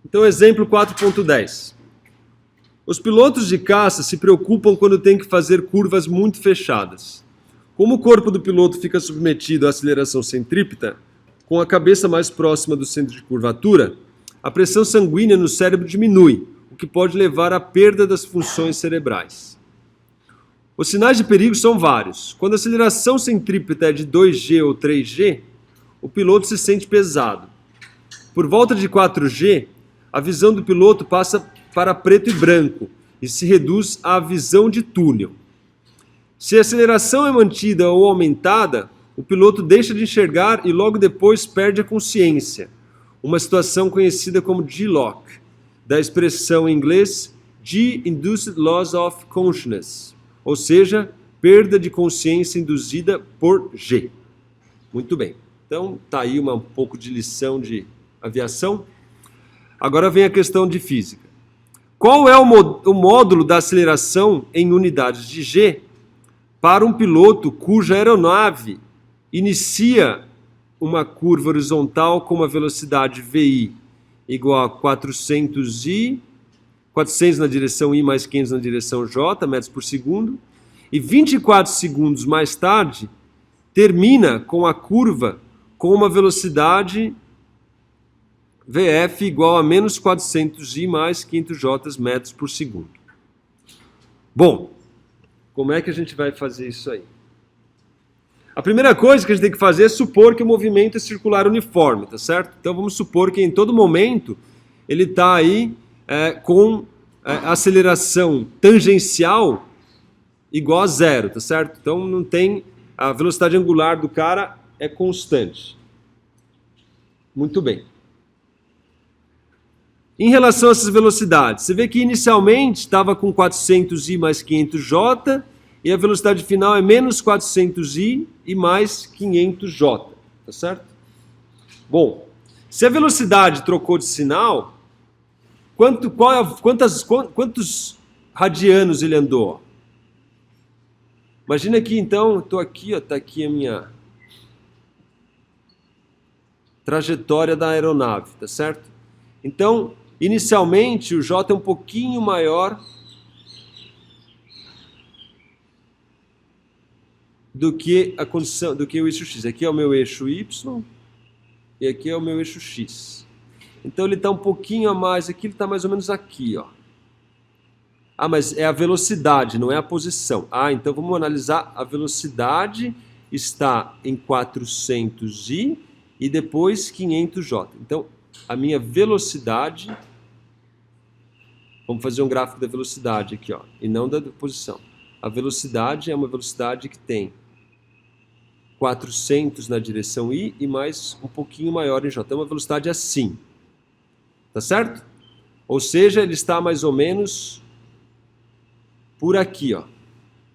Então, exemplo 4.10. Os pilotos de caça se preocupam quando têm que fazer curvas muito fechadas. Como o corpo do piloto fica submetido à aceleração centrípeta, com a cabeça mais próxima do centro de curvatura, a pressão sanguínea no cérebro diminui, o que pode levar à perda das funções cerebrais. Os sinais de perigo são vários. Quando a aceleração centrípeta é de 2G ou 3G, o piloto se sente pesado. Por volta de 4G, a visão do piloto passa para preto e branco e se reduz à visão de túnel. Se a aceleração é mantida ou aumentada, o piloto deixa de enxergar e logo depois perde a consciência, uma situação conhecida como G-LOC, da expressão em inglês G-Induced Loss of Consciousness, ou seja, perda de consciência induzida por G. Muito bem, então tá aí um pouco de lição de aviação. Agora vem a questão de física. Qual é o módulo da aceleração em unidades de G para um piloto cuja aeronave inicia uma curva horizontal com uma velocidade VI igual a 400 na direção I mais 500 na direção J, metros por segundo, e 24 segundos mais tarde termina com a curva com uma velocidade VF igual a menos 400 I mais 500 J metros por segundo. Bom, como é que a gente vai fazer isso aí? A primeira coisa que a gente tem que fazer é supor que o movimento é circular uniforme, tá certo? Então vamos supor que em todo momento ele está aí com aceleração tangencial igual a zero, tá certo? Então não tem, a velocidade angular do cara é constante. Muito bem. Em relação a essas velocidades, você vê que inicialmente estava com 400i mais 500j e a velocidade final é menos 400i e mais 500j, tá certo? Bom, se a velocidade trocou de sinal, quantos radianos ele andou? Imagina que então, estou aqui, está aqui a minha trajetória da aeronave, tá certo? Então, inicialmente o J é um pouquinho maior do que a condição, do que o eixo X. Aqui é o meu eixo Y e aqui é o meu eixo X. Então ele está um pouquinho a mais, aqui ele está mais ou menos aqui, ó. Ah, mas é a velocidade, não é a posição. Ah, então vamos analisar a velocidade, está em 400i e depois 500j. Então, a minha velocidade, vamos fazer um gráfico da velocidade aqui, ó, e não da posição. A velocidade é uma velocidade que tem 400 na direção I e mais um pouquinho maior em J. Então, uma velocidade assim. Tá certo? Ou seja, ele está mais ou menos por aqui, ó,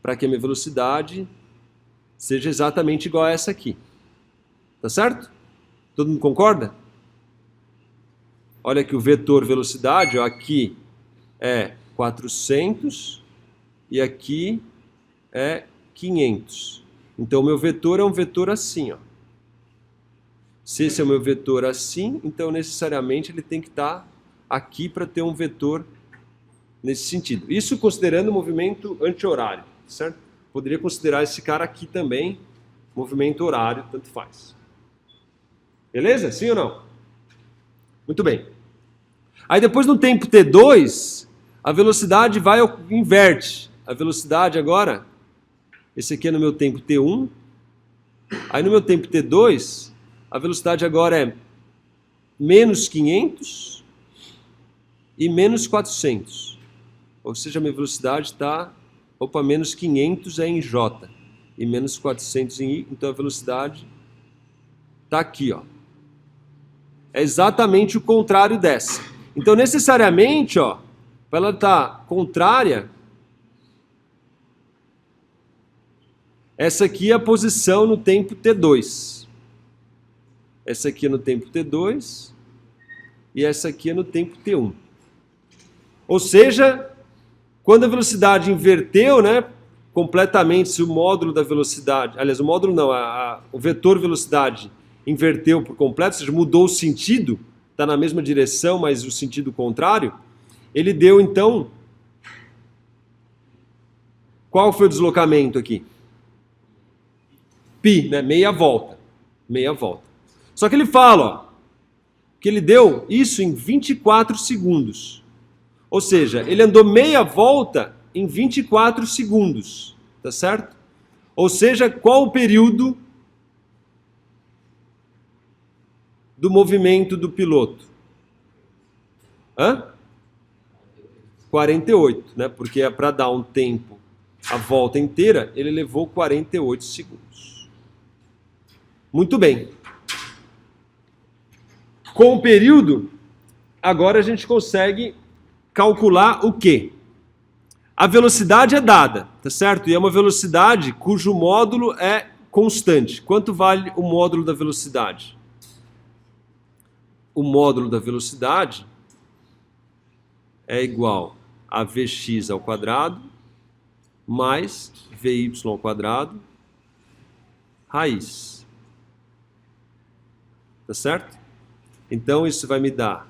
para que a minha velocidade seja exatamente igual a essa aqui. Tá certo? Todo mundo concorda? Olha que o vetor velocidade, ó, aqui é 400 e aqui é 500. Então, o meu vetor é um vetor assim, ó. Se esse é o meu vetor assim, então necessariamente ele tem que estar aqui para ter um vetor nesse sentido. Isso considerando o movimento anti-horário, certo? Poderia considerar esse cara aqui também movimento horário, tanto faz. Beleza? Sim ou não? Muito bem. Aí depois no tempo t2, a velocidade inverte. A velocidade agora, esse aqui é no meu tempo t1. Aí no meu tempo t2, a velocidade agora é menos 500 e menos 400. Ou seja, a minha velocidade está, menos 500 é em J e menos 400 em I, então a velocidade está aqui, ó. É exatamente o contrário dessa. Então, necessariamente, ó, para ela estar contrária, essa aqui é a posição no tempo t2. Essa aqui é no tempo t2 e essa aqui é no tempo t1. Ou seja, quando a velocidade inverteu, né, completamente, se o módulo da velocidade, aliás, o módulo não, o vetor velocidade inverteu por completo, ou seja, mudou o sentido, está na mesma direção, mas o sentido contrário, ele deu então... Qual foi o deslocamento aqui? Pi, né? Meia volta. Meia volta. Só que ele fala, ó, que ele deu isso em 24 segundos. Ou seja, ele andou meia volta em 24 segundos. Tá certo? Ou seja, qual o período do movimento do piloto? 48, né? Porque é para dar um tempo, a volta inteira, ele levou 48 segundos. Muito bem. Com o período, agora a gente consegue calcular o quê? A velocidade é dada, tá certo? E é uma velocidade cujo módulo é constante. Quanto vale o módulo da velocidade? O módulo da velocidade é igual a Vx ao quadrado mais Vy ao quadrado raiz. Tá certo? Então isso vai me dar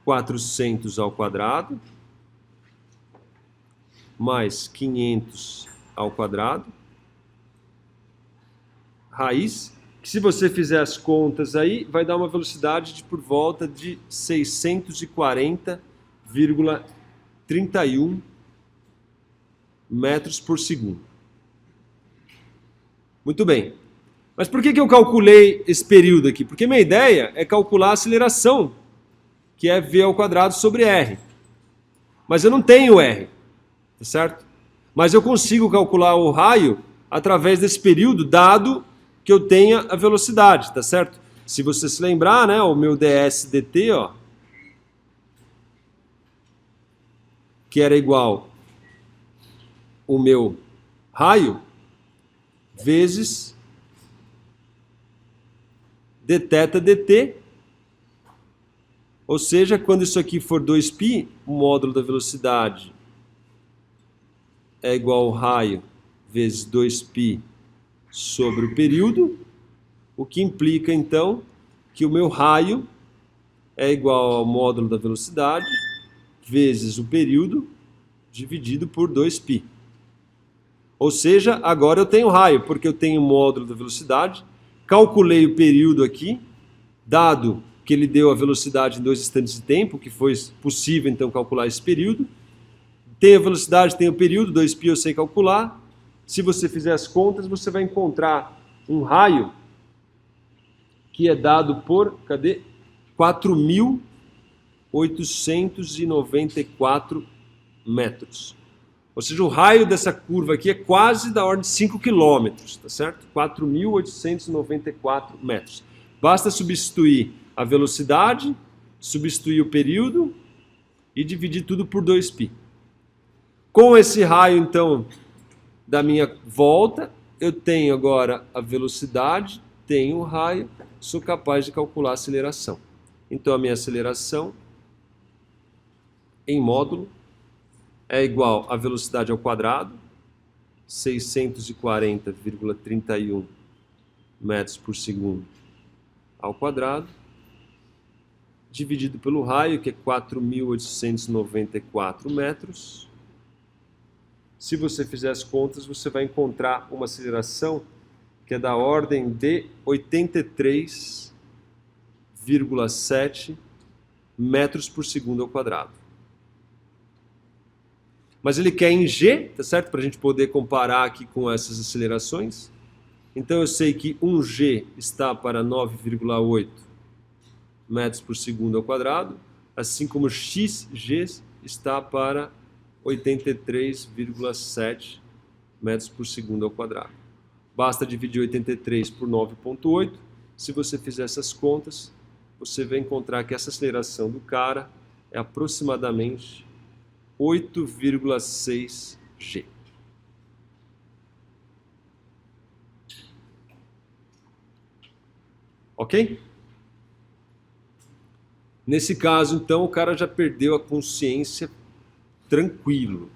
400 ao quadrado mais 500 ao quadrado raiz, que se você fizer as contas aí, vai dar uma velocidade de por volta de 640,31 metros por segundo. Muito bem. Mas por que eu calculei esse período aqui? Porque minha ideia é calcular a aceleração, que é v ao quadrado sobre r. Mas eu não tenho r, tá certo? Mas eu consigo calcular o raio através desse período, dado que eu tenha a velocidade, tá certo? Se você se lembrar, né, o meu ds dt, ó, que era igual o meu raio vezes dθ dt, ou seja, quando isso aqui for 2π, o módulo da velocidade é igual ao raio vezes 2π sobre o período, o que implica então que o meu raio é igual ao módulo da velocidade vezes o período dividido por 2π. Ou seja, agora eu tenho raio, porque eu tenho o módulo da velocidade, calculei o período aqui, dado que ele deu a velocidade em 2 instantes de tempo, que foi possível então calcular esse período. Tem a velocidade, tem o período, 2π eu sei calcular. Se você fizer as contas, você vai encontrar um raio que é dado por, 4.894 metros. Ou seja, o raio dessa curva aqui é quase da ordem de 5 quilômetros, tá certo? 4.894 metros. Basta substituir a velocidade, substituir o período e dividir tudo por 2π. Com esse raio, então, da minha volta, eu tenho agora a velocidade, tenho o raio, sou capaz de calcular a aceleração. Então, a minha aceleração em módulo é igual à velocidade ao quadrado, 640,31 metros por segundo ao quadrado, dividido pelo raio, que é 4.894 metros. Se você fizer as contas, você vai encontrar uma aceleração que é da ordem de 83,7 metros por segundo ao quadrado. Mas ele quer em g, tá certo? Para a gente poder comparar aqui com essas acelerações. Então eu sei que 1g está para 9,8 metros por segundo ao quadrado, assim como xg está para 83,7 metros por segundo ao quadrado. Basta dividir 83 por 9,8. Se você fizer essas contas, você vai encontrar que essa aceleração do cara é aproximadamente 8,6 g. Ok? Nesse caso, então, o cara já perdeu a consciência tranquilo.